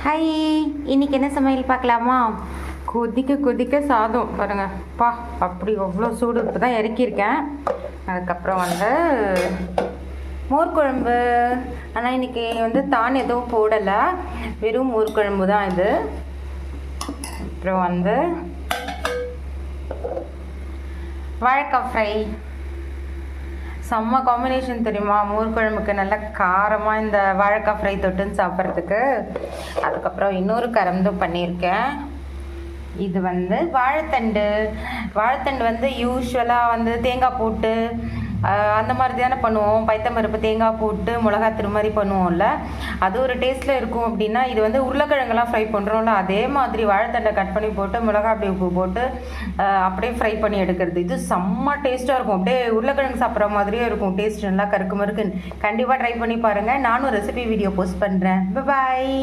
Hi, இன்னைக்கு என்ன சமையல் பார்க்கலாமா? கொதிக்க கொதிக்க சாதம் பாருங்க பா, அப்படி அவ்வளோ சூடு. இப்போ தான் இறக்கியிருக்கேன். அதுக்கப்புறம் மோர் குழம்பு. ஆனால் இன்னைக்கு தான் எதுவும் போடலை, வெறும் மோர் குழம்பு தான் இது. அப்புறம் வாழைக்காய் ஃப்ரை. செம்ம காம்பினேஷன் தெரியுமா? மோர் குழம்புக்கு நல்ல காரமாக இந்த வாழைக்காய் ஃப்ரை தொட்டுன்னு சாப்பிட்றதுக்கு. அதுக்கப்புறம் இன்னொரு கரந்தும் பண்ணியிருக்கேன். இது வாழைத்தண்டு. வாழைத்தண்டு யூஸ்வலாக தேங்காய் போட்டு அந்த மாதிரி தானே பண்ணுவோம். பைத்தம்பருப்பு தேங்காய் போட்டு மிளகாத்தூள் மாதிரி பண்ணுவோம்ல, அது ஒரு டேஸ்ட்டில் இருக்கும். அப்படின்னா இது உருளைக்கிழங்கெல்லாம் ஃப்ரை பண்ணுறோம்ல, அதே மாதிரி வாழைத்தண்டை கட் பண்ணி போட்டு மிளகா அப்படி உப்பு போட்டு அப்படியே ஃப்ரை பண்ணி எடுக்கிறது. இது செம்ம டேஸ்ட்டாக இருக்கும். அப்படியே உருளைக்கிழங்கு சாப்பிட்ற மாதிரியே இருக்கும். டேஸ்ட் நல்லா கருக்கு மருக்கு. கண்டிப்பாக ட்ரை பண்ணி பாருங்கள். நானும் ரெசிபி வீடியோ போஸ்ட் பண்ணுறேன். பாய்.